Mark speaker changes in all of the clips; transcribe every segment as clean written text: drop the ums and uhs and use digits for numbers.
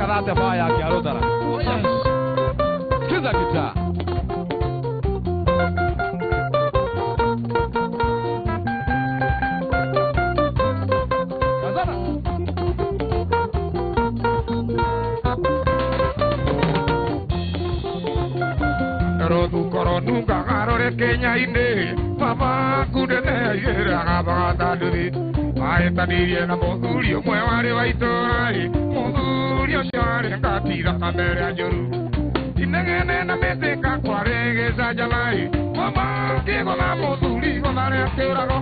Speaker 1: kadate baya kiarutara.
Speaker 2: Oh yes.
Speaker 1: Kiza kita. Kazana.
Speaker 3: Rodu koronu garore Kenya ine. Papa kudene yera ngabata duri. Ai tadiri na modurio mwewari waitori. Modurio shari katira kamera joru. Inengene na meteka kwarege sajalai. Mama kigo na moduri gomare kerago.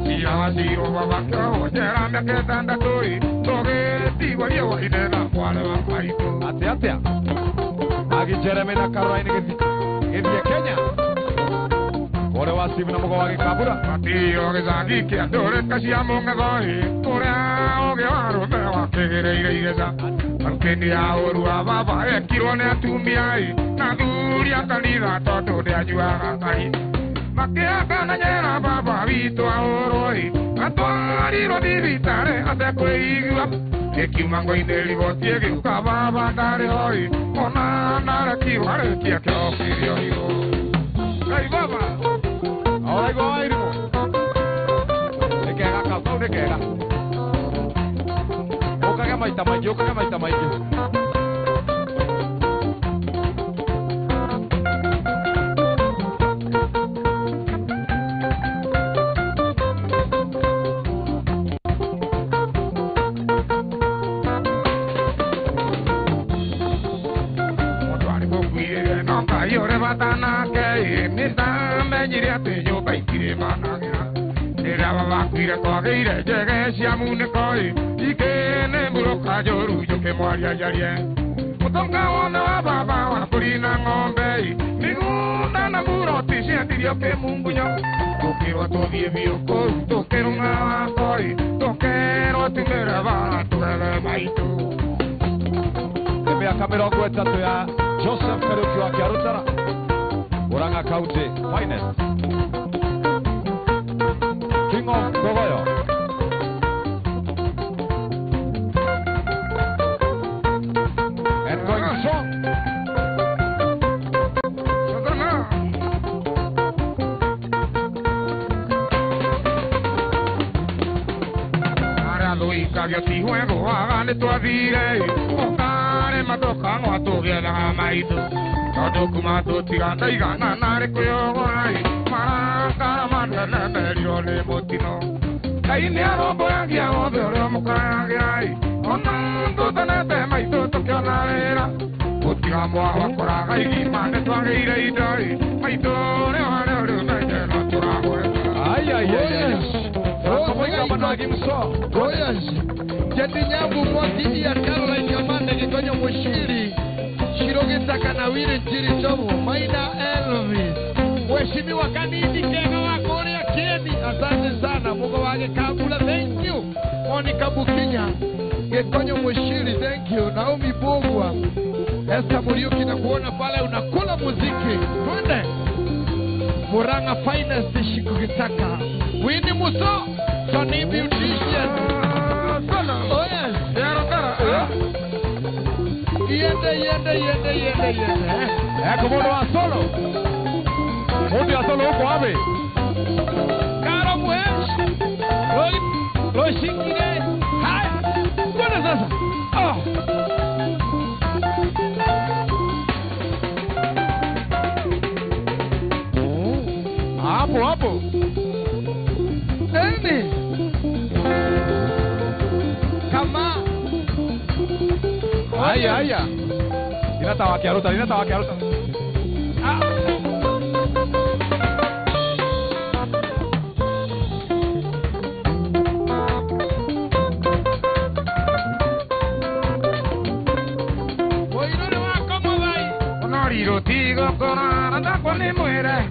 Speaker 3: Siya siro baba ko jera meke tanda toi. Toge tigo yewa idena kwale wa paito.
Speaker 1: Ate. Agi Jeremy na karwa ini gedi Kenya. Ore wasimu na mugo wage kabura.
Speaker 3: Matio ge zagi ke adore kasiamo ngoi. Ore oge waro me wa kegere igeza. Ankeni aoru baba e kirone atumiai. Na duria kanira toto de ajua kai. Makia kana nyera baba vito aoroi. Atwari ro divitare ate koigua. Ekiumango indeli botiege ukababa dare hoi. Ona nara kiware kia kio kirio hiyo. Hey baba.
Speaker 1: Ahora go aire mo. De que haga caldo de que haga. Oka ga maita mai.
Speaker 3: Yore batana ke ni tambe nyire te yo kai kire mananga era baba kire ko geire jege siamune koi ikene buroka joru yo ke mwaria yarie mutonga ona baba wa kurina ngombe migunda na buro tisia tirio ke mungunyo tukiro to die bio ko tukero na koi tukero tumera ba tukere maitu
Speaker 1: Ebe akamera kweta to ya Joseph Karuki wa Kiarutara Murang'a County Finest King of Gogoyo and going strong
Speaker 3: Ara Luika yo ti juego hágale tu avire matoka ngwato gela maido todo kumato tiganda igana nare koyorai maranga mandana beriole motino kaini arobo yangia obero mukangai onando tanete maito tokionarera otigamo akora gaigi mane twangeire idai maito ne hane ore naide no turago
Speaker 1: ay como managi mso
Speaker 2: Jadi nyambu mwakidi ya Caroline Yamande Gikonyo Mushiri Shiroge Takanawiri Njiri Tomo Maina Elvis Mheshimiwa Kanidi Kega wa Korea Keni asante sana Mungu wake Kabula thank you Monica Bukinya Gikonyo Mushiri thank you Naomi Bogwa Esther Muriuki na kuona pale unakula muziki twende Murang'a Finest Shikugitaka Winnie Muso Tony Beautician Oh yes. Yende.
Speaker 1: como lo va solo. Mundi a solo huko abe.
Speaker 2: Karo mwesh. Lo shikire. Hai. Kuna sasa.
Speaker 1: Hapo.
Speaker 2: Nani? Kama
Speaker 1: Haya. Inatawa Kiaruta.
Speaker 3: Onoriro tigo corona da quando muere.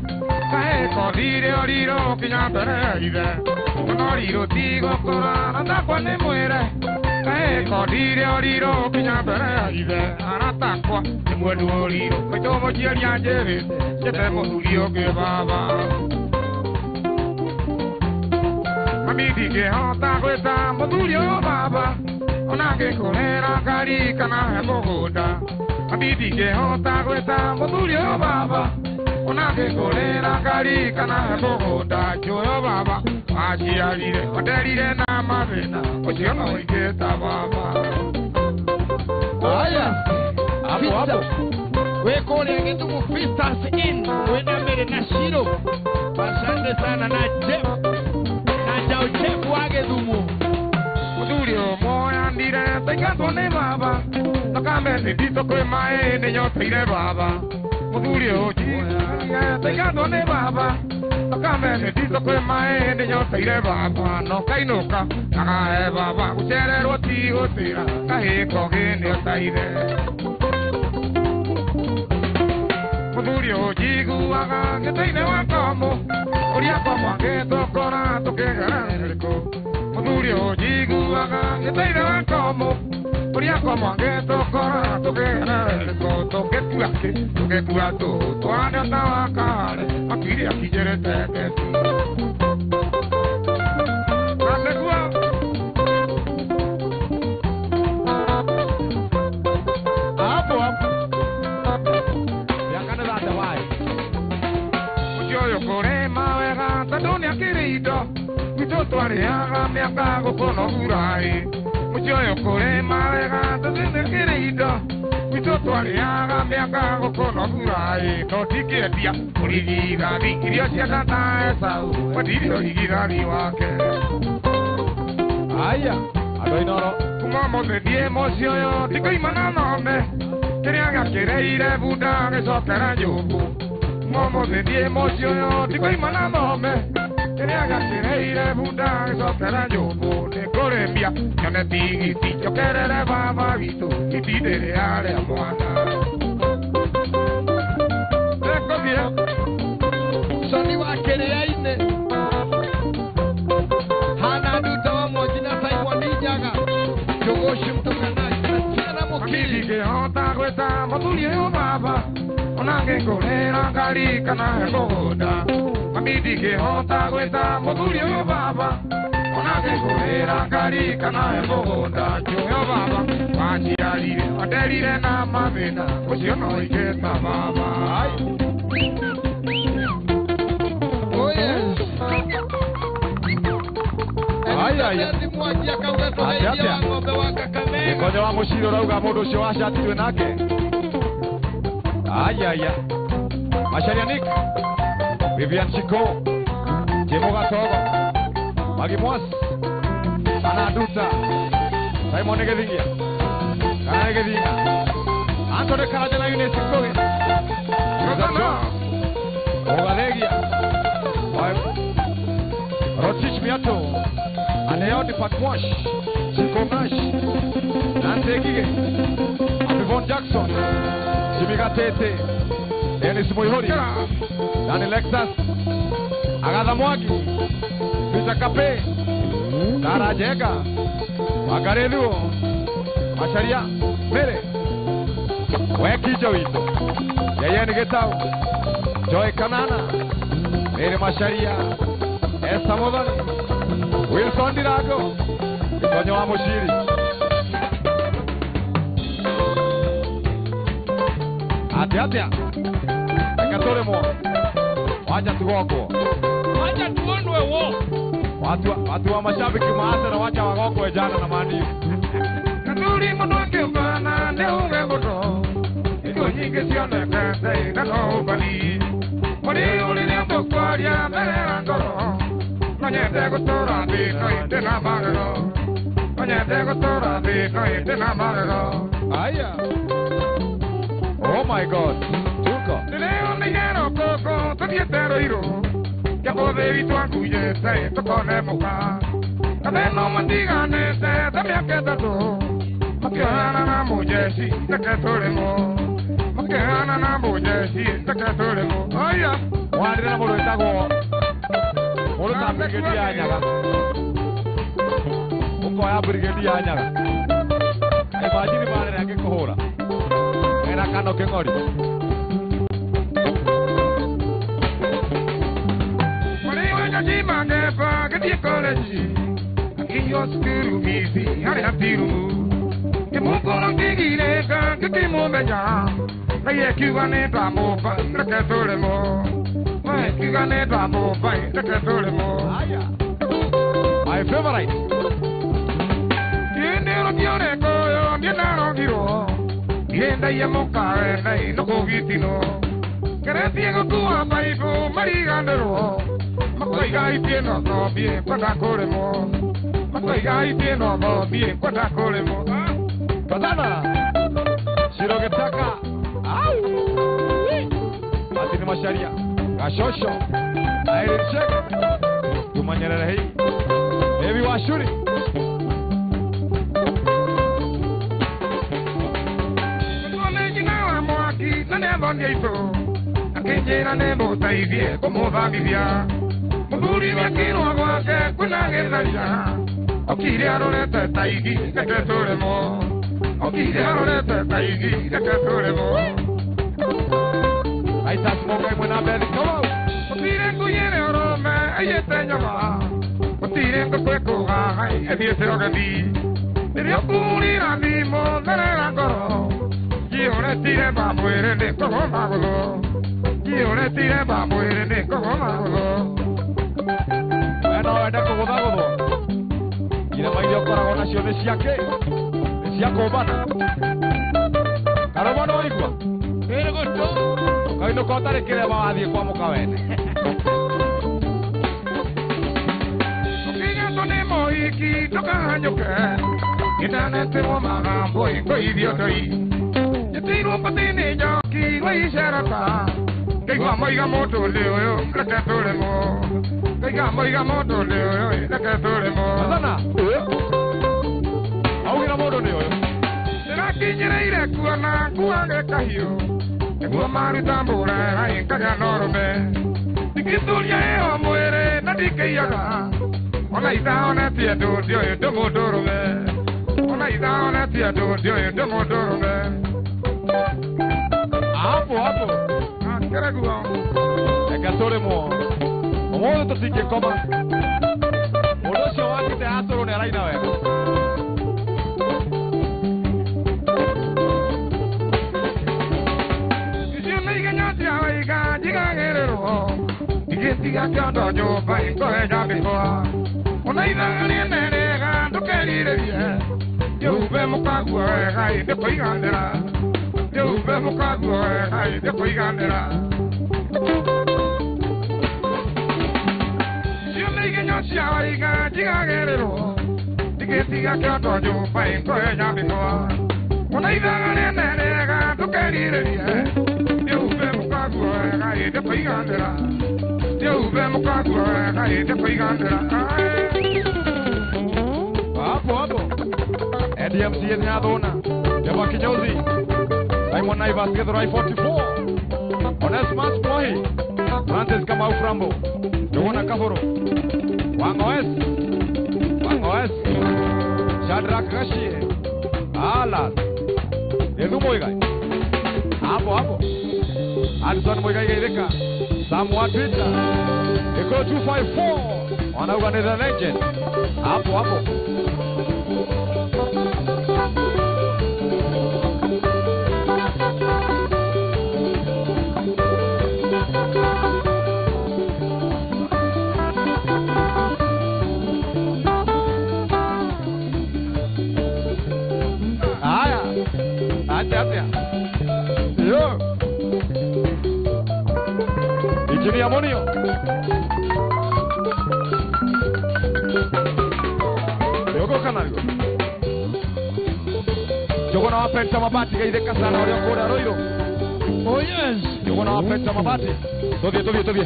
Speaker 3: Cae corriro piña peride. Onoriro tigo corona da quando muere. Corriro piña peride anatakwa mwedu oliro kotomo jeri anjere jetemo ulio ke baba amidi ke hota kweta modulio baba onangĩkũrera ngari kana he mũgũnda ndingĩhota gwĩta mũthuri ũyũ baba onangĩkũrera ngari kana he mũgũnda njũĩ baba waciarire wanderire na mathĩna ũcio no ingĩta baba.
Speaker 2: Haya,
Speaker 1: Hapo.
Speaker 2: wekole Githumu Vistas Inn wenda mbele na Shiro. Asante sana na Jeff na Jao Jeff wa Githumu.
Speaker 3: Mũthuri ũmwe andire taingatwo nĩ baba thakame ndito kwĩ maĩ nĩnyoteire baba mũthuri ũnjire taingatwo nĩ baba thakame ndito kwĩ maĩ nĩnyoteire baba no kainũka akahe baba gũcererwo ti gũtĩra kahĩko gĩnĩotaire mũthuri ũnjiguaga gĩtĩ-inĩ wa komo ũrĩa komo angĩtũkora tũkĩgera rĩrĩkũ mũthuri ũnjiguaga gĩtĩ-inĩ wa komo ũrĩa komo angĩtũkora tũkĩgera rĩrĩkũ tũgĩkua tũtware ta wa kare akiri akijĩrĩte kesi kanĩguo
Speaker 1: Hapo. Yakane thate waĩ.
Speaker 3: ũcio ũyũ kũrĩma wega tondũ nĩakĩrĩ indo gwitũ twarĩaga mĩaka gũkũno buraĩ ũcio ũyũ kũrĩma wega tondũ nĩakĩrĩ indo gwitũ twarĩaga mĩaka gũkũno buraĩ no ndingĩendia ũrigithathi irio cia tata Esau wendire ũrigithathi wake
Speaker 1: Haya, andũ ainoro.
Speaker 3: kuma mũthĩ ndiĩ mũciĩ ũyũ ndikoimana nome kĩrĩa gĩakĩreire bunda gĩcokera nyũmbũ kuma mũthĩ ndiĩ mũciĩ ũyũ ndikoimana nome kĩrĩa gĩakĩreire bunda gĩcokera nyũmbũ nĩngũrĩmia nyone tigiti njokerere baba witũ itinĩ rĩarĩa mwana nĩngũthiĩ
Speaker 2: Soni wa Kĩrĩa-inĩ. Hana nduta wa Mwangi na Simon Njaga. Jogoshi Mtukanaji na Tiana Mũkiri.
Speaker 3: ndingĩhota gwĩta mũthuri ũyũ baba onangĩkũrera ngari kana he mũgũnda mami ndingĩhota gwĩta mũthuri ũyũ baba onangĩkũrera ngari kana he mũgũnda njũĩ baba waciarire wanderire na mathĩna ũcio no ingĩta baba.
Speaker 2: Oh yes.
Speaker 1: Haya.
Speaker 2: Mwangi akauga tũgeithie wa ng'ombe wa Kakamega.
Speaker 1: Gĩkonyo wa mũciri ũrauga mũndũ ũcio wacatirwe nake. Aya. Macharia Nick. Vivian Chiko. Jemo Gatogo. Magi Mwasi. Ana Duta. Simon Gedingia. Kana Gedinga. Antone Karajana Yune Sikoge. Ogadegia. Rotich Miato. Aneodi Patwash. Chikomash. Nante Gige. Avivon Jackson. Jimmy Gatete. Dennis Moihori. Dani Lexus. Agatha Mwangi. Peter Kape. Dara Jega. Magareduo. Macharia. Mere. Weki Joito. Yeye ni Getau. Joy Kanana. Mere Macharia. Esa Movani. Wilson Dirago. Gĩkonyo wa mũciri. Atĩa. Reka tũrĩmwo. Waja tugokwo.
Speaker 2: Wacha tuonwe wo.
Speaker 1: Watu wa mashabiki maasera wacha wagokwe jana na maniu.
Speaker 3: Katuri mũndũ akĩũmbana nĩ uge mũndũ indo nyingĩ cionekete na no ũbani mũrĩ ũrĩrĩa mũkwaria mbere ya ngoro no nyende gũtũũra thĩ no ĩndĩ na magego no nyende gũtũũra thĩ no ĩndĩ na magego.
Speaker 1: Aya. Oh my God. Tuko.
Speaker 3: rĩrĩa ũnĩigero kũkũ tũthiĩte rũirũ Jabode witũ akujĩte tũkone mũka katheno matiganĩte ta mĩaka ĩtatũ makĩhana na mũjeci reke tũrĩmwo makĩhana na mũjeci reke tũrĩmwo. Aya.
Speaker 1: Wandire na mũndũ wĩtagwo mũndũ ta brigedi ya Nyaga. Ũkoya brigedi ya Nyaga. Imagine manene angĩkũhũra. Ena kano kĩng'ori.
Speaker 3: Magepa gĩthiĩ college akinywo cukuru misi harĩ hatirumu Kimukolo ngigireka kikimumenya Kaye kiwane tamupa Reketulemo Kiwane tamupa Reketulemo
Speaker 1: My favorite.
Speaker 3: Yendero kione koyo Yenaro giro Yenda yemoka Nei noko gitino Keretiego tua paipo Marigandero Makoiga itieno no bien Kwatakolemo Makoiga itieno no bien Kwatakolemo
Speaker 1: Katana. Shirogetaka. Au. Atini masharia. Gashosho. Iron check. Tumanyerere hii. Ebi washuri.
Speaker 3: Konejina mwaki Nane bongeito Akenjera nebo taivie Como vagivia Muguri vyakino agwake Kunagezaria Okiri arorete taigi Neketulemo Okiri arorete taigi Neketulemo
Speaker 1: Aita smoke ay muna bedi. Come on.
Speaker 3: Okiri kuyere orome Ayete nyama Okiri kukweko Ay Ebiese ogandi Dirio kuri randimo Nere koro Gione tire babuere Ne kogo magulo Gione tire babuere Ne kogo magulo
Speaker 1: Bueno, enda kugodagodo. Ire maidio korago nacione siake. Siako bana. Karobano igwa.
Speaker 2: Pero gusto.
Speaker 1: Kaino kotare kire ba adie kwa mukawene.
Speaker 3: Okinya tonemo iki Toka hanyoke Inanete mo magambo Iko idiotoi Yetiru patini joki Wai sheraka Kaiwa moiga moto leo yo Reketulemo Kaiga moiga moto leo yo Reketulemo
Speaker 1: Katana. Augira modo ni oyo.
Speaker 3: Serakinyire kuona Kuage kahio Eguo marutambura Hai kaga norome Tikitulia eo mwere Nadikeiaga Ona itaone tia dodio Domo dorome Ona itaone tia dodio Domo dorome
Speaker 1: Hapo hapo.
Speaker 3: Kereguo
Speaker 1: Ekatore mo. Omodo to sike koma. Odosho wake te atoro ne araina wewe.
Speaker 3: Tiga kyondo nyoba ikoe nyambikoa Ona idhangani enenega Ndukerire bie Yeube mukagua wega inde kuigandira Yeube mukagua wega inde kuigandira Sione igenyo cia waiga Jigagerero Tiga kyondo nyoba ikoe nyambikoa Ona idhangani enenega Ndukerire bie Yeube mukagua wega inde kuigandira Yeube mukagua wega inde kuigandira
Speaker 1: Hapo hapo. ADMC ni adona. Deba kinyozi. Simon Naivas Gedro I-44. Onesmus Mohi. Francis Kamau Frambo. Joona Kaforo. Wango S. Shadrach Gashie. Alas. Edu Moigai. Hapo. Addison Moigai Gaideka. Samuel Twitter. Eko 254. Wanauga the legend. Hapo. Acha. Yo. Ichini amonio. Yoko kanalgo. Yoko na wapeta mabati gaideka sana wale kora roiro.
Speaker 2: Oh yes.
Speaker 1: Yoko na wapeta mabati. Tobie.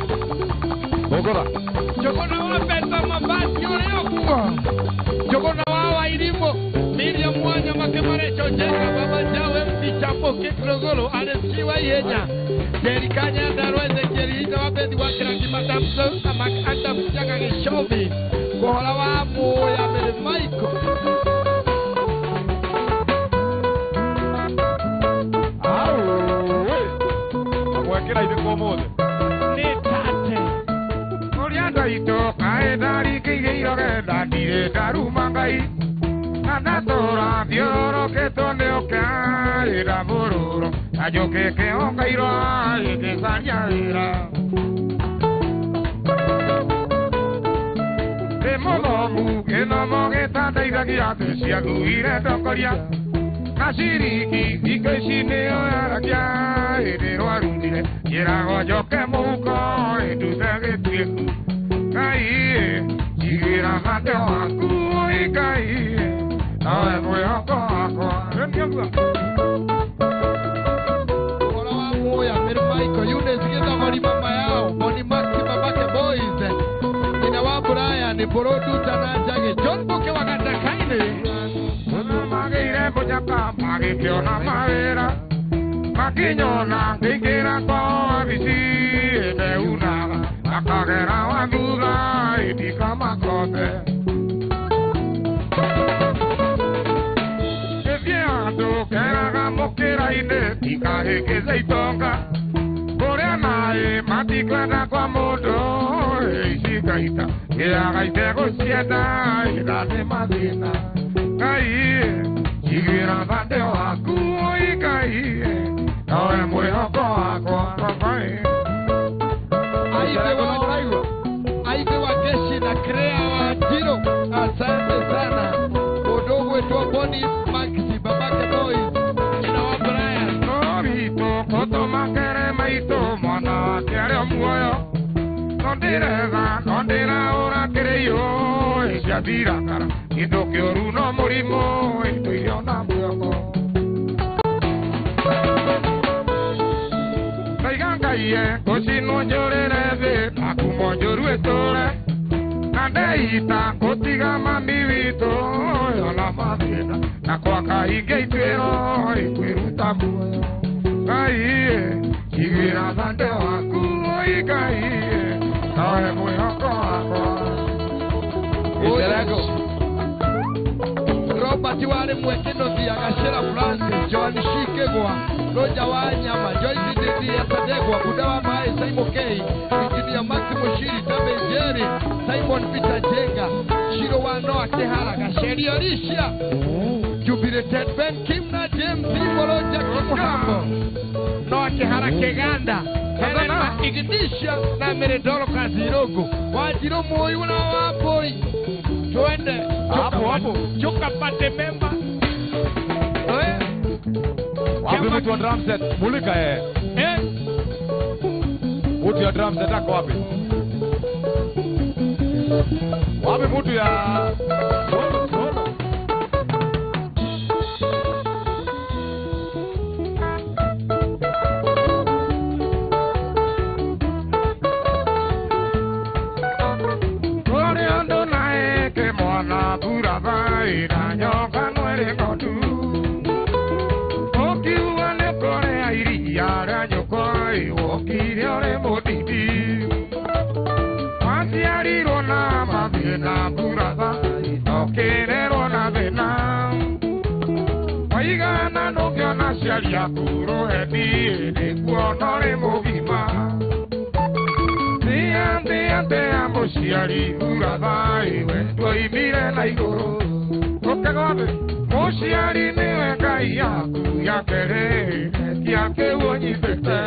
Speaker 1: Bogora.
Speaker 2: Yoko na wapeta mabati yoko. Yoko na wawa ilimo. Miriam mwanya makemarecho jenga baba jawe mpichapo kitrogolo alesiwa yenya. Jerikanya darweze jerika wabedi wakirangi matamso amak anda mchanga geshobi. Kohola wa moya bele maiko.
Speaker 1: Amwekera ide kwa mode.
Speaker 2: Ni tate.
Speaker 3: Orianda ito kae dari kige iroge dadire daru mangai. anatora dioro que toneo caira bururo ayo que ongairo ay que sañaira de modo que no mogeta de iragiate si aguire tokoria Nasiriki ikesine arakia edero arundire yera yo que muko edutage tueku kai jigira mate aku ikai awe mwe ako
Speaker 2: Hola vamos ya pero Michael yule sikiza mali mama yao Boni Maxi babake boys ina wa Brian ni producer na jage John Boke wakata kaine
Speaker 3: Magire bojaka magikyo na mavera makinyona ngikira kwa bisi euna akagera waguga itika makote Eviando kera mokera ine tika ekeza itonga Korea nae matiklada kwa moto ishikaita Ea itego sieta idade madina Kai, jigira bande waku ikai, nawe mwehoko wako kai.
Speaker 2: Aibe wa Geshi na Krea wa Jiro, asante sana. Udogo wetu wa Boni Maxi, babake boys, ina wa Brian.
Speaker 3: Norito, koto makere maito, mwana wa kere mwoyo. Nondira ora kereyo, eshabira kara. Indo que oruno morimo, indo iona muoko. Kaiganga iye, kosi no llorerebe, akumo lloru etore. Nandeita, kotiga mamivito, yola madina. Nakwaka ige ituero, ikuiruta muo. Kaiye, chigira dante waku, ikaiye. Nawe muoko wako.
Speaker 2: Oye, Robert wale mwekeno dia Gashera Francis, Joan Shikegwa, Roja Wanyama, Joyce Didi Sadegwa, Budawa Mae, Simon K, Engineer Maximo Shiri, Tabe Jerry, Simon Peter Jenga, Shiro Wano Akehara, Gasheri Alicia, Jubilated Ben Kim na James Iboloja Kimuhambo, No Akehara Keganda, Helena Igidisha, na Meredoro Kazirogo, Wajiro Moyo na Wapoi, Twende hapo chuka pate memba
Speaker 1: Wapi mtu wa drum set? Mulika Mtu ya drum set ako wapi? Wapi mtu ya solo?
Speaker 3: Ya puro hebi de cuonore movima Te amo siari urabai Wendo i mire na igoro Oke gobe Mosiari newe kai yaku ya kere Kia ke uonyi pete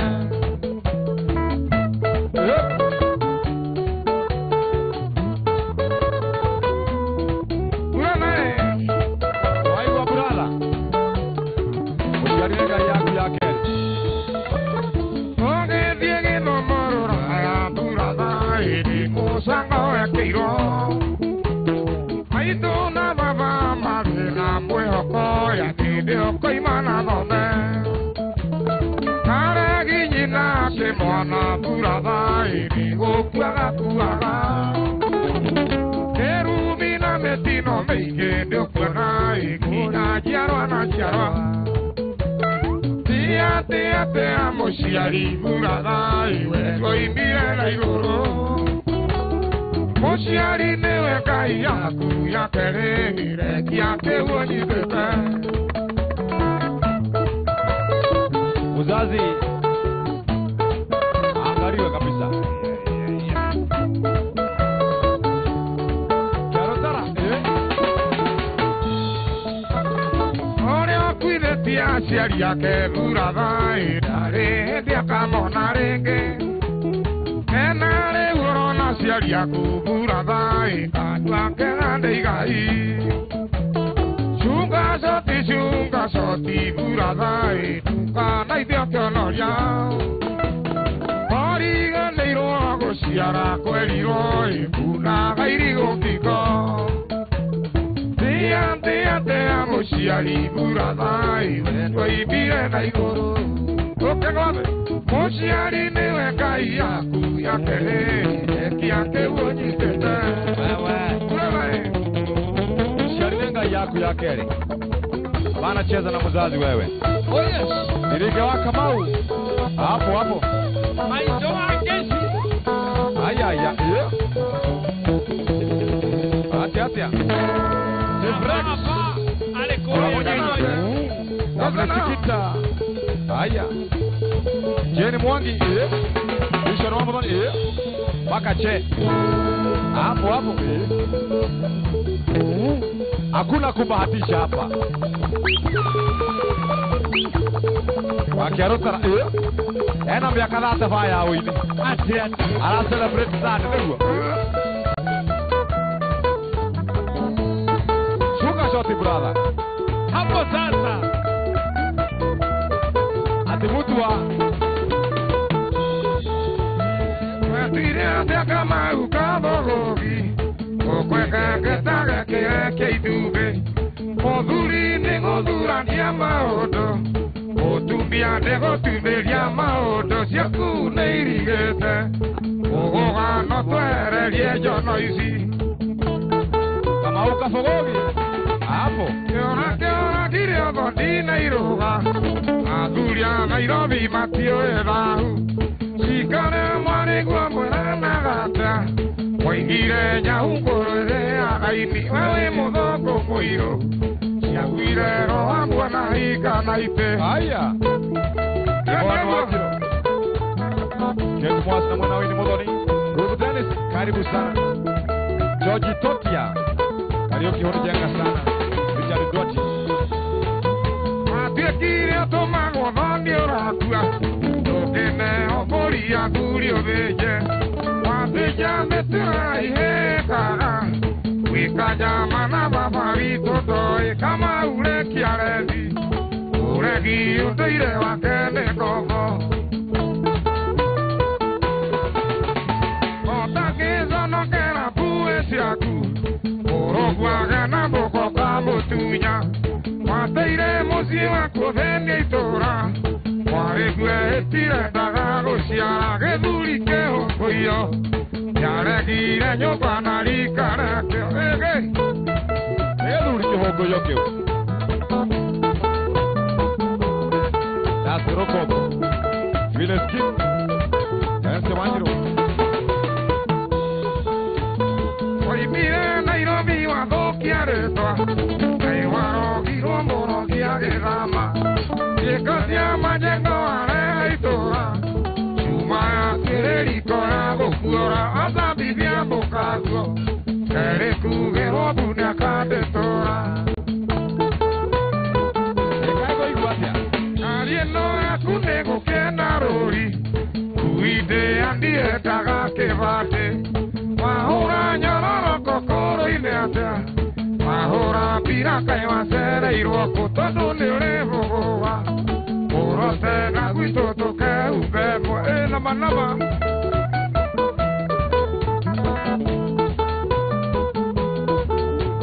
Speaker 3: Mwana purada iri okuaga tuaga Kerubina metino meike de okuaga Ikina jiarwa na jiarwa Te amo siari purada Iwe goimire na igoro Mosiari newe kai yaku ya kere Ire kia ke uoni pepe
Speaker 1: Uzazi angaliwe kabisa.
Speaker 3: aciari ake thuratha ndarĩ hĩndĩ akamona rĩngĩ ena rĩu ũrona aciari aku thuratha andũ ake gande igai cunga coti thuratha ndukanaithio kĩonoria origanĩirwo gũciara kwerirwo kunaga irigũ ngingo Tia mũciari thuratha wendo imbire na igũrũ ũkĩgothe mũciari nĩwe Ngai yaku ya kerĩ ekia kĩu ũnyitĩte
Speaker 1: Mshari ni Ngai yaku ya kerĩ bana cheza na mzazi wewe
Speaker 2: Oh yes.
Speaker 1: Nirige wa Kamau hapo
Speaker 2: Maito wa kesi.
Speaker 1: Aya Atia
Speaker 2: Brava. Ale koe.
Speaker 1: Nasikita Aya Jeni Mwangi Bishara wa mbani Baka che Hapo Hakuna kubahatisha hapa Wakiarota ena miaka 3 vaya au ini ala celebrate sana ndio Shuka shoti brother
Speaker 2: Hapo sasa
Speaker 1: ati mtu wa
Speaker 3: Matire de Kamau kabogogi Okweka ketaga ke idube Oduri ng'othurania maũndũ Ũtumbia ndĩgũtumĩria maũndũ ciaku nĩ irigĩte Ũgũgano twererie njono ici
Speaker 1: Kamau kabogogi hapo
Speaker 3: Kĩona kĩrĩ otho ndinairuga Athuri a Nairobi matiũĩ thahu Cikare mwarĩguo mũranagata Waigire nyau ngũrũrĩaga ini we mũthũngũ mũirũ Ciakuire roha mwana hinga na itĩ
Speaker 1: Aya Mwana wakiro Keku mwasi na mwana wini modoni Rubu Dennis karibu sana George Tokia Karaoke honi jenga sana Richard Doti
Speaker 3: Matiekire atũmagwo thoni ũrakua Ndũkĩne obori athuri ũthĩnje Wathĩnja mĩtĩra ihĩkaga Wikanyama na baba witũ ndoĩ Kamau rekia rethi Ũregi ũndũire wake nĩ ngogo Ũtangĩconokera mbuĩ ciaku Ũrũguage na mũko ka mũtunya Wateire mũciĩ waku thĩnia itũra Mwarĩgue ĩtirendaga gũciara gĩthuri kĩhũngũio Yaregire nyũmba na rika rĩakĩo
Speaker 1: Gĩthuri kĩhũngũio kĩu That's Rokoko Vile Skip Ernst Wanjiru
Speaker 3: Oimire Nairobi wathũkia rĩtwa Ngai warogirwo mũrogia gĩthama Ciĩko cia majengo arehe itũra Cuma ya kĩrĩriko ya gũkuora Athambithia mũkaguo Kerĩ kugĩrwo mbune akandĩtũra
Speaker 1: Ekago iguatia
Speaker 3: Ngari ĩno yaku nĩ gũkĩenda rũri Kuindĩ andiendaga kĩbandĩ Wahũra nyororoko kũrũ-inĩ atĩa Wahũra mbira kaĩ wacereirwo kũ tondũ nĩ ũrĩ bũgũa Ũrotega gwitũ tũkehumbe ĩmwe nama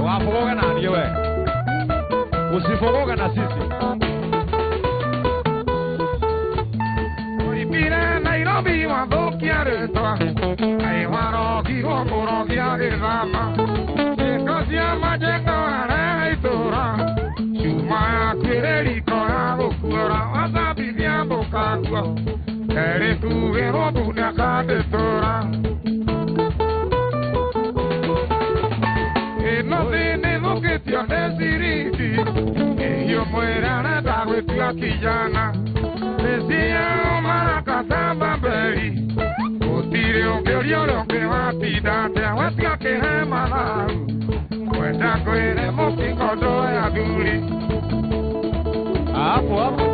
Speaker 1: Wafogoga na ndio we Usifogoga na sisi
Speaker 3: Oimire Nairobi wathũkia rĩtwa Ngai warogirwo mũrogia gĩthama Ciĩko cia majengo arehe itũra Cuma ya kĩrĩriko ya gũkuora Wathambithia mũkaguo Kerĩ kugĩrwo mbune akandĩtũra Ĩno thĩ nĩthũkĩtio nĩ ciringi Ihiũ mwĩra arenda gwĩtua kijana Mĩciĩ maraka samba mberi Gũtirĩ ũngĩũria ũrĩa ũngĩ watinda atĩa Wetiga kĩhe mathahu Kwenda kwĩre mũkingo ndũĩ athuri
Speaker 1: Hapo hapo.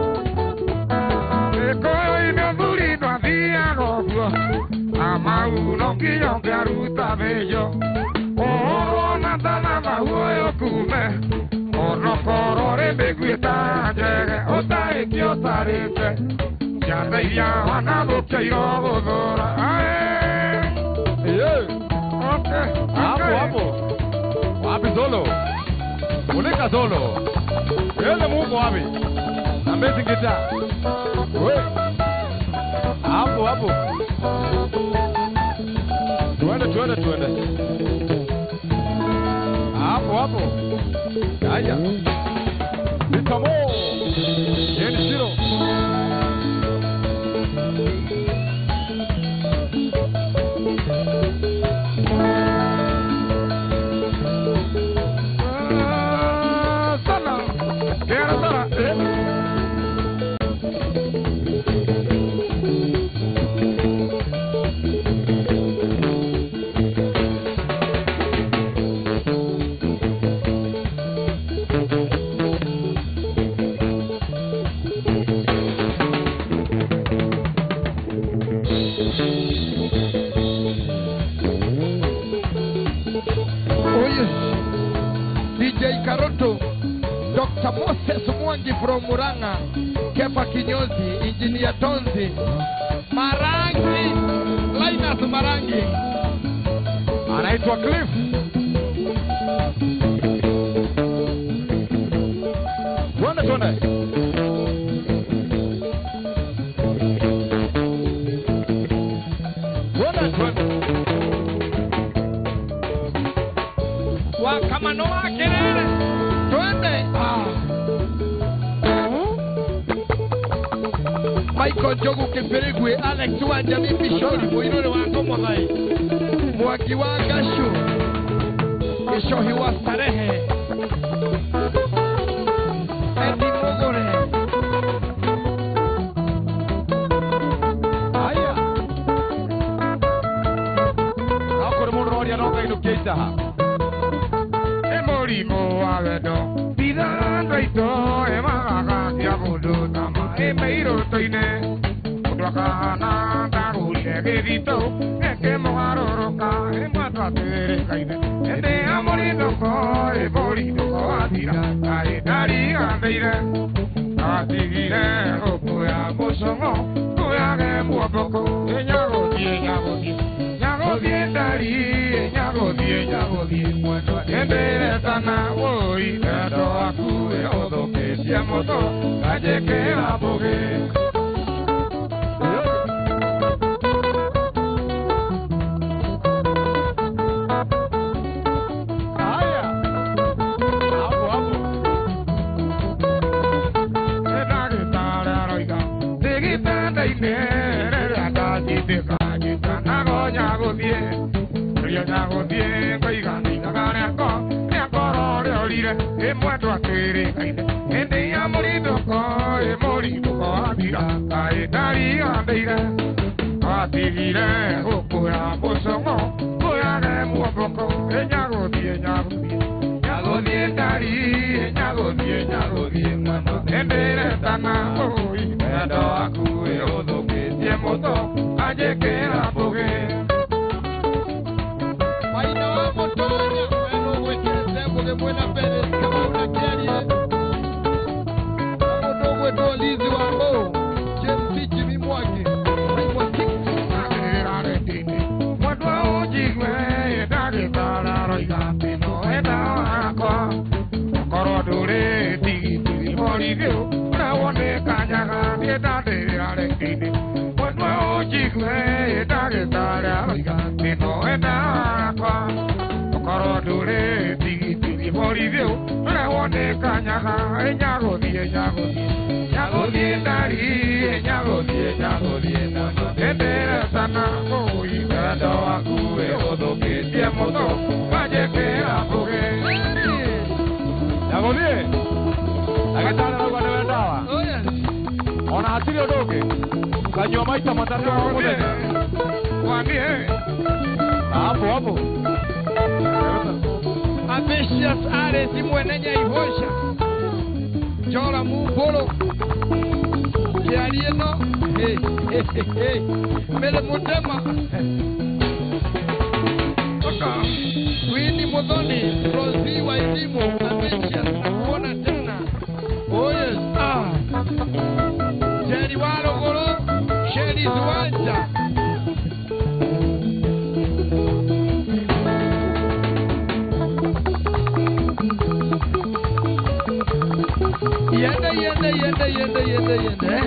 Speaker 3: Ekoyo imeburi no dia gogo. Ama uno kiyo garuta bello. Oro na tana ma huyo kume. Oro korore begueta jere. Ota ekio tarete. Ya veía wana boke yo dora.
Speaker 1: Hapo hapo. Wapi solo? Uleka solo. Ele Mungu wapi? Ambezi ngita. Wewe. Hapo hapo. Tuende. Hapo hapo. Haya. Bitamo. Yeni shiro.
Speaker 2: Dr. Moses Mwangi from Muranga, Kepa Kinyozi, Engineer Tonzi, Marangi, Linus Marangi.
Speaker 1: Anaitwa Cliff. Tuende.
Speaker 2: Wakamano wakelele. Tuende. Michael Jogu Keperegwe, Alex Wanja Mipishori, Moinore Wangomo Lai, Mwaki Wangashu, Kishohi Wastarehe, Eddie Mogore.
Speaker 1: Aya. Ako mo roria no kaino keita.
Speaker 3: Emorimo avedo, bidando ito emaga ya budu tama emeiro toine. Odakana darule gedito, eke moharoroka ematratere kaine. Ende amorido ko atira, ai dari andeire. Atigire okuya bosongo, kuya ge muopoko, enyago die dari, muendo endere sana woi, edo akue odo que siamoto, calle que abogue. Muerto a querer, ende ya morido ko atira, ay dari andeira, atigire okura bosongo, koya ge muopoko, enyago die dari, mano, ende tana oi, edo akue odo que tiemoto, aye que la bogue.
Speaker 2: Maina wa motonya, bueno wekeleze de buena Pérez, kama unakialie. Modogo to lizi wango, James Jimmy Mwaki, Raymond King.
Speaker 3: Mwadwa ojigwe, edage tararo igapino, edawako. Korodure, tigi, morivyo, nawone kanyaga, edade arekini. Mwadwa ojigwe, edage tararo igapino, edawako. Korodure, tigi, morivyo, nawone kanyaga, enyago die, dari, nano. Edere sana, oi, edo akue, odo que tiemoto, valle que apoge.
Speaker 1: Yagodie. Akitana na bwana wendawa.
Speaker 2: Oh yes.
Speaker 1: Ona hatiri odoke. Kanyo maita matatu
Speaker 3: Wambie.
Speaker 1: Hapo.
Speaker 2: Ambitious Ares Mwenenya Ihosha, Chola Mubolo. Kiarieno. Hey. Mele Mutema. Winnie Modoni. Rosie Wairimu. Amisha. Nakuona tena. Oh yes. Jerry Walogolo. Sherry Zwanja. Yende.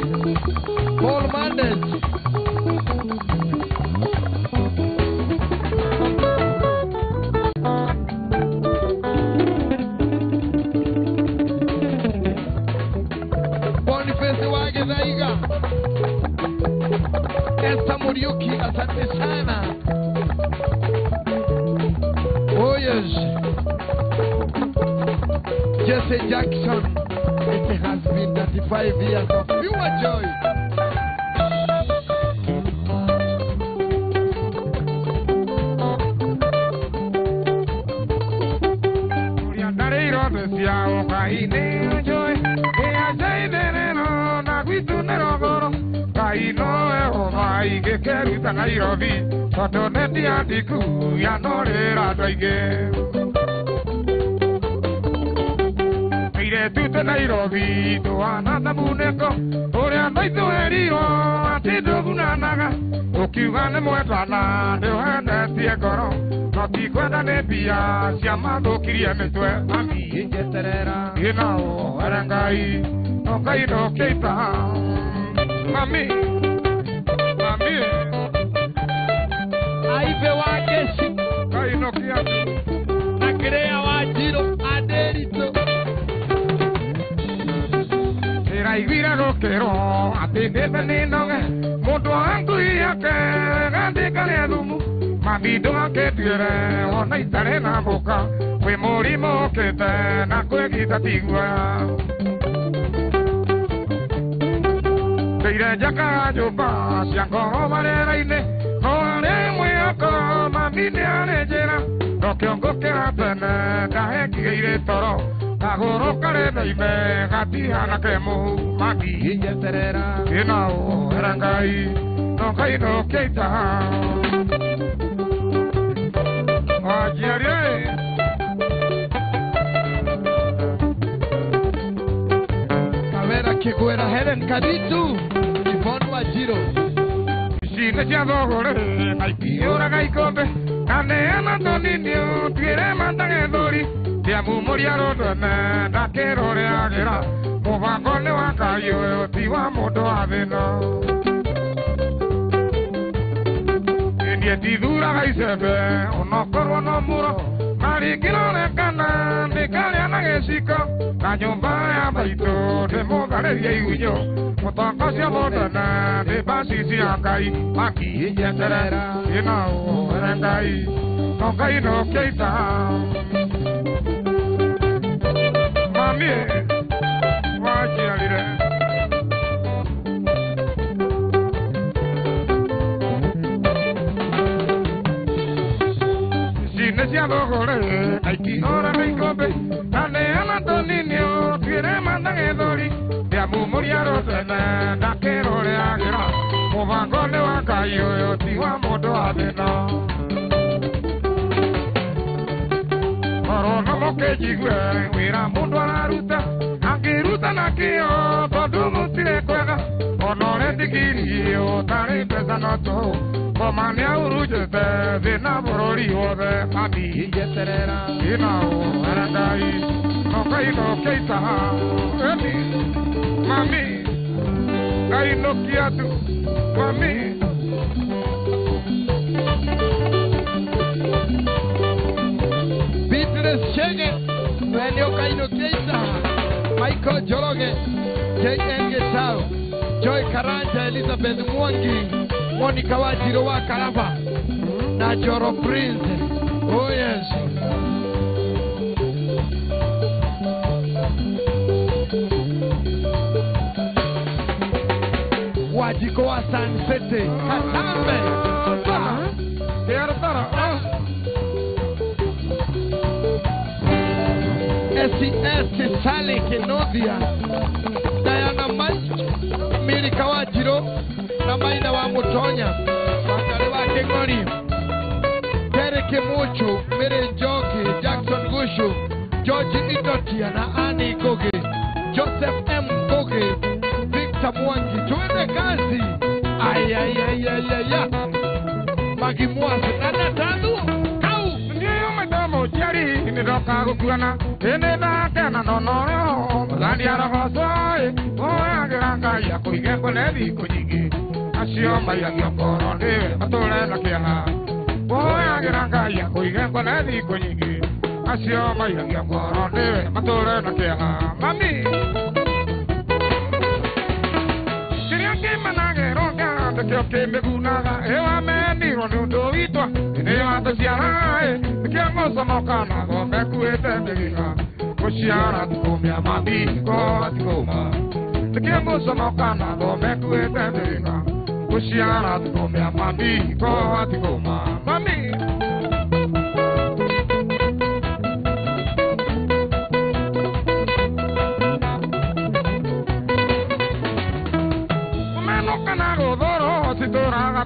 Speaker 2: Paul Mendes. Boniface Wagezaiga. Esther Muriuki, asante sana. Oh yes. Jesse Jackson. It has been 35 years of pure joy.
Speaker 3: Tuta Nairobi, Doana Namuneko, Oria Naito Erio, Atido Gunanaga, Okivana Moetana, Dohana Tiagoro, Notiquana Nebia, Siamado Kiriametue, Mami, Yesterera, Yinao, Arangai, Okaino Keita, Mami,
Speaker 2: Aive Wageshi,
Speaker 3: Kaino Kiatu,
Speaker 2: Nakrea Wajiro, Aderito.
Speaker 3: Iguira roquero, a ti te venenoga, moto anguilla que gande caleadumu, mamito que tiene, ona y tare na boca, fue morimo que te na cuequita tigua. Teire ya cayo pa, si ancora valera ine, no le muy aco, mami ne alejera, no que ongo que atene, caje que iré toro. Agoro kare dai me gati hana kemu magi yesterera inao erangai no kai no keita ajiare
Speaker 2: Camera que fuera Helen Kaditu Yvonne Wajiro
Speaker 3: Sine jadogore ai piora gai kobe ane amatonino tiere mandang edori Tiamu moriaro dona, da kero re agera, mova kone wakayo, tiwa moto avena. Enie tidura gaisebe, ono koro no muro, mari kilo ne kana, de kale anagesiko, na nyumba ya baito, de mogare ye uyo, motaka sia modana, de basisi akai, maki yeterera, inao erengai, no kai no keita. Aiki ora reikobe, ane amatonino, tiene mandan edori, de amu moriaro tene, da kero re agera, movangone wakayo, tiwa moto adena. Corona moke jigwe, wira mundo aruta, anki ruta na kio, todo mutire kwega, onore dikiri, otare pesa noto. Komani aurujete, vina borori ove, mami yeterera, inao erangai, no kai no keita, emi, mami, kai no kiatu, mami.
Speaker 2: Business Shege, Benio kai no keita, Michael Joroge, J.N. Gesao, Joy Karanja, Elizabeth Mwangi, Monica Wajiro wa Karaba, Najoro Prince, oh yes. Wajiko wa Sansete, Katambe, SES Sale Kenodia Diana Mike Miri Kawajiro na Maina wa Mutonya Wakale wa Kengori Derek Mucho Miri Njoki Jackson Gushu George Idotia na Annie Goge Joseph M. Goge Victor Mwangi tuende kazi ayayayayaya Magimwasi Nana Tadu Kau
Speaker 3: Ndiyo madamo jari Nidoka kukuana Eneda kena nono Magandi aragosoi Oya giranga ya kuhige nevi kujigi Asio maya gyokoro Ndiwe matule na kiaha Oya giranga ya kuhige nevi kujigi Asio maya gyokoro Ndiwe matule na kiaha Mami Kyo ke megunaga ewa meni rondo itwa ine ata siara ke ngoso mokana go mekuete megiga kosiara tukomia mami go atikoma ke ngoso mokana go mekuete megiga kosiara tukomia mami go atikoma mami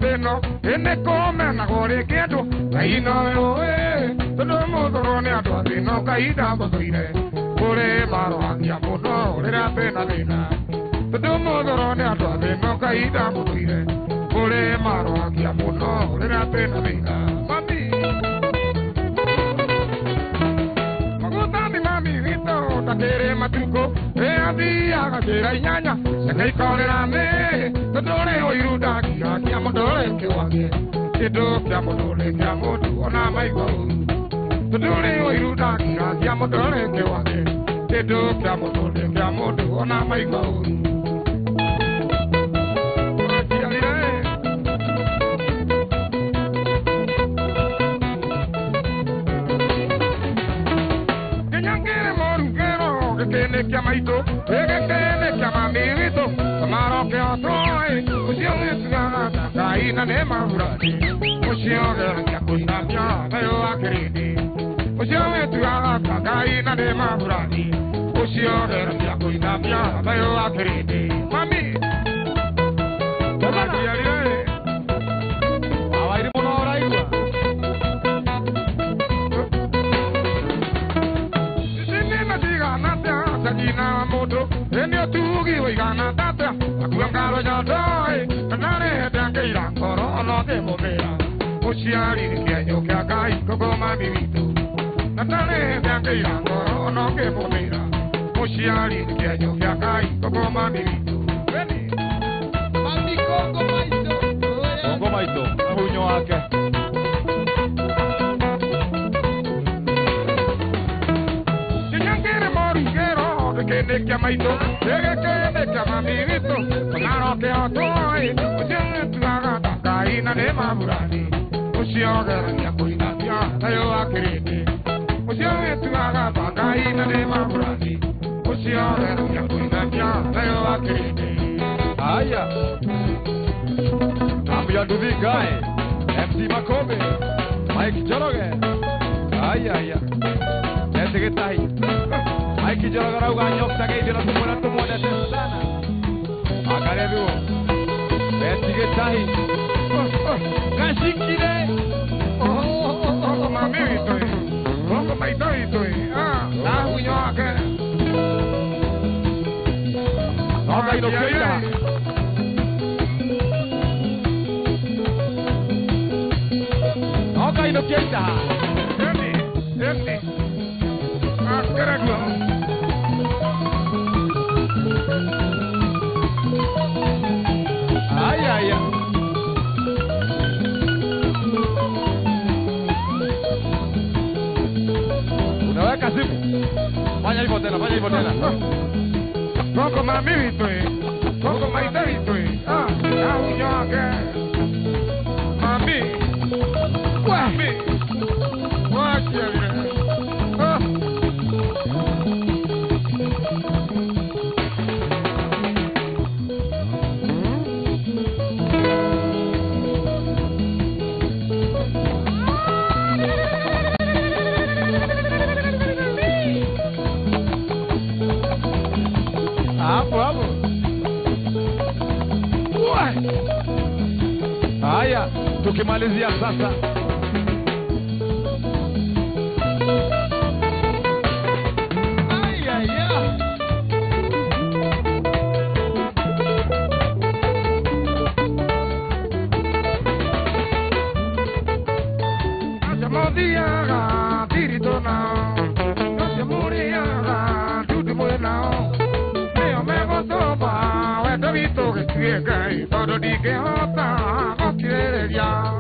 Speaker 3: Beno, ene come na gore kedo, kaino ewe, todo modo ne ado beno kaida boire, gore maro andia mono, le la pena dena, todo modo ne ado beno kaida boire, gore maro andia mono, le la pena dena, mami, maguta mi mami vito, takere matuko, e adia gajera nyanya, se nei kore me. Dole oiruda kia modole ke wage edo kia modole kia modu ona mai go dole oiruda kia modole ke wage edo kia modole kia modu ona mai go Kenyangere morungero kene kia maito kene kia mamirito Maro ke otoi, usio ngetugana, kaina ne mahurati. Usio geranga kuina pia, tayo akiridi. Usio ngetugana, kaina ne mahurati. Usio geranga kuina pia, tayo akiridi. Mami, mami yale. Awairi mono oraiwa. Sini na diga nata, sajina moto, enyo tugi wigana tata. Akuangalo jadoi, kanare dangeira koro no te momea. Usiari kenyo kya kai koko mami vitu. Kanare dangeira koro no te momea. Usiari kenyo kya kai koko mami vitu. Veni.
Speaker 2: Mami koko maito.
Speaker 1: Koko maito, aunyo ake.
Speaker 3: Tinyangere morungero, kene kya maito, kene kya mami vitu. Naro ke otoi, usio tuaga kaina ne mahurani. Usio geranga kuina pia, tayo akiridi. Usio tuaga kaina ne mahurani. Usio geranga kuina pia, tayo akiridi.
Speaker 1: Aya. Ambia Duvi Guy, MC Makobe, Mike Joroge. Aya. Ese que está ahí. Mike Joroge rauga nyokta ke dira tumona tumona sana. Akare vivo. Ese que está ahí.
Speaker 2: Kashikire.
Speaker 3: Oh, mami vitoi. Koko maito vitoi. Ah, unyo ake.
Speaker 1: Noka ino keita. Noka ino keita.
Speaker 3: Eni. Ah, keraglo.
Speaker 1: Aya. Unaweka simu. Fanya hivyo tena.
Speaker 3: Koko mami vitoi. Koko maito vitoi. Ah, unyo ake. Mami. Wacha vile.
Speaker 1: Hapo. Haya, tukimalizia sasa.
Speaker 3: Todo di que hota no quiere ya.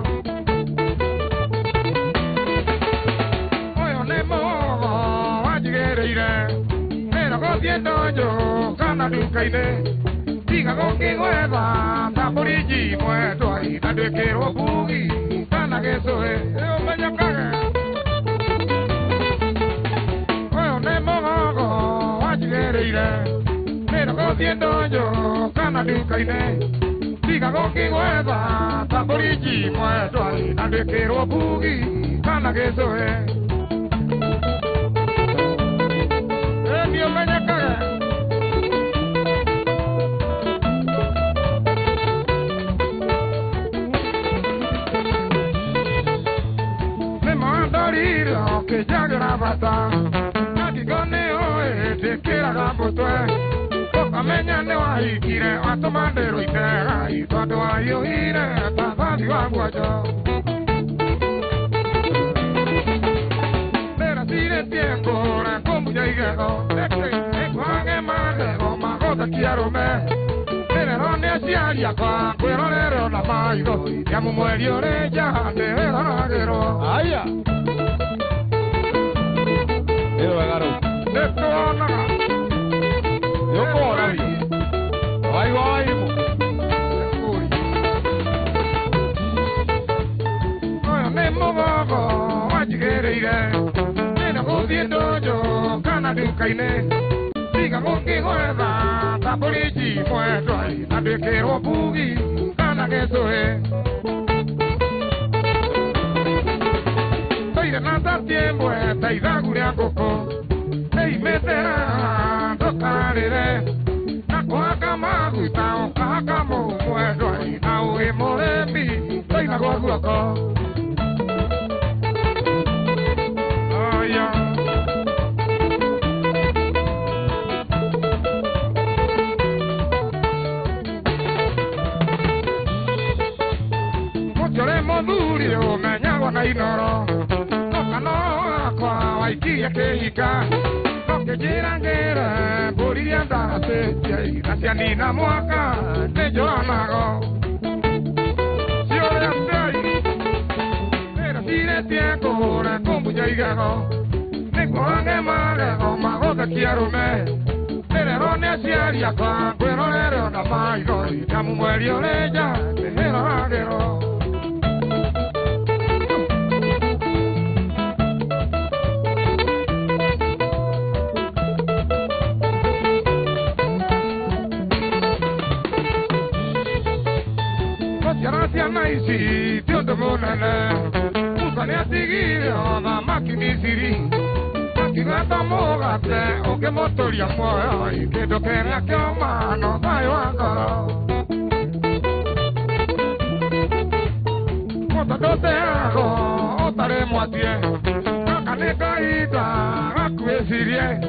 Speaker 3: Hoy onemo a llegar iré, pero cogiendo yo gana nunca iré. Diga con que nueva, está por allí muerto ahí, tanto quiero buggy, gana que eso es, yo me llamo. Hoy onemo a llegar iré, pero cogiendo yo gana nunca iré. Diga con que nueva, está por allí muerto ahí, tanto quiero buggy, gana que eso es. Dios me llama. Que ya grabata, aquí con el te quiera la foto, poca mañana no hay que a tomar de lo y todo hay oír, papá de aguayo. Pero si de tiempo, como ya llegó, de Juan que más de goma, cosa quiero ver. Pero donde hacía ya pa, pero le ro la maido, ya me muero de ya de la guerra.
Speaker 1: Ay. Yo agarro. Yo corro ahí. Ay.
Speaker 3: Oye, me muevo, a llegar iré. Nena, jodiendo yo, gana de un caine. Diga con que juega, está por allí muerto ahí. Nadie quiero buggy, gana que eso es. Soy de nada tiempo, esta idea guria coco. Ey, meterá, tocaré. Na cuaca maguita, o caca mo muerto ahí. Na uemo de mí, soy la guaguaco. Ay, Muchoremos durio, me añago a inoro. No, kwa waikia que hika. No que quieran guerra, podría andarse. Y gracias ni na muaca, de yo amago. Si yo le estoy, pero si le tiempo, la combu ya llegó. Me cojan de madre, o mago que quiero me. Pero no necesitaría kwa, pero le ro na maido. Y ya me muero de ya, de la guerra. Gracias, Naisi, Dios te monele. Usale a seguir, la máquina siri. Aquí no estamos gate, o que motor ya mueve. Y que tú quieras que mano, vaya a cara. Cuando te hago, estaremos a ti. Cácane caída, a que sirie.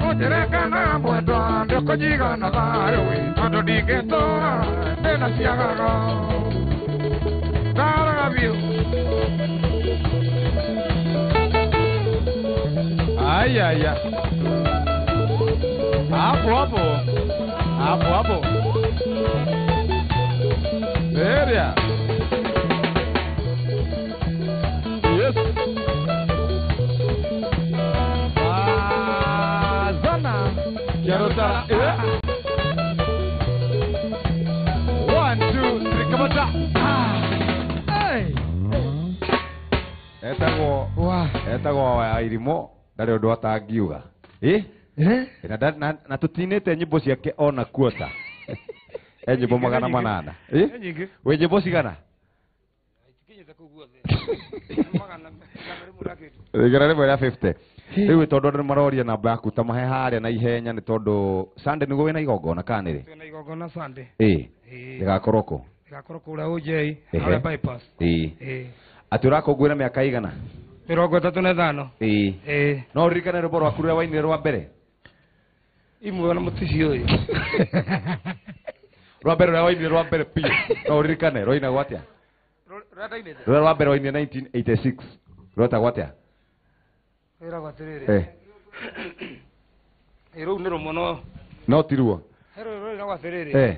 Speaker 3: Oye, le ganamos, Dios que llega a nadar. Cuando diga esto, de la ciaga.
Speaker 1: Ay. Hapo. Seria. Yes. Zona. Quiero estar. 1, 2, 3, come on. Etagwo airimo ndari undu atangiuga na tutinite nyimbo ciake ona kuota nyimbo 800 we nyimbo cigana igana rimwe rĩa 50 Riu tondu nĩ maroria namba yaku ta mahe harĩa na ihenya nĩ tondu Sunday nĩguo wĩna igongona kana rĩ?
Speaker 2: Twĩna igongona Sunday.
Speaker 1: Rĩgakorwo kũ?
Speaker 2: Rĩgakorwo kũrĩa OJ, harĩa bypass.
Speaker 1: Atĩ ũrakũngũĩra mĩaka ĩigana?
Speaker 2: 35.
Speaker 1: No ũririkane rwĩmbo rwaku rũrĩa wainire rwa mbere?
Speaker 2: Imwe na mũtici ũyũ.
Speaker 1: Rwa mbere rũrĩa wainire rwa mbere piũ. No ũririkane rwainagwo atĩa? Rũrĩa rwa mbere wainire 1986. Rwetagwo atĩa?
Speaker 2: Rwĩragwo atĩrĩrĩ. Rũu nĩ rũmono. No
Speaker 1: tiruo.
Speaker 2: Rwĩragwo atĩrĩrĩ.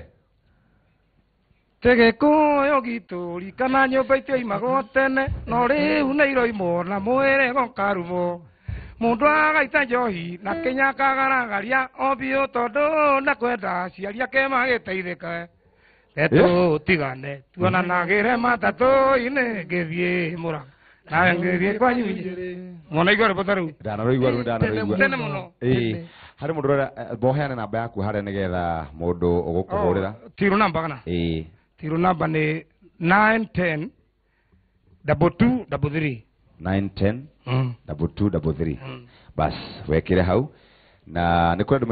Speaker 2: Tegekuoyo gitu rikana nyũmba itio imagwo tene no rĩu nĩ iroimwo na mwĩrĩ gokarumo mũndũ agaita njohi na Kenya kagaragaria o biũ tondũ na kwenda ciaria ke magĩteithĩke tigane tuonanagĩre matatũ-inĩ ngĩthiĩ Mũrang'a nawe ngĩthiĩ kwanyu mwana igua rwĩmbo ta rũu
Speaker 1: ndanarũigua
Speaker 2: tene mũno
Speaker 1: harĩ mũndũ ũrĩa boheane namba yaku harĩa nĩgetha mũndũ ũgũkũhũrĩra
Speaker 2: tiro namba kana tiro namba nĩ 910 2233
Speaker 1: 910 2233 bas wekire hau na nĩ kwenda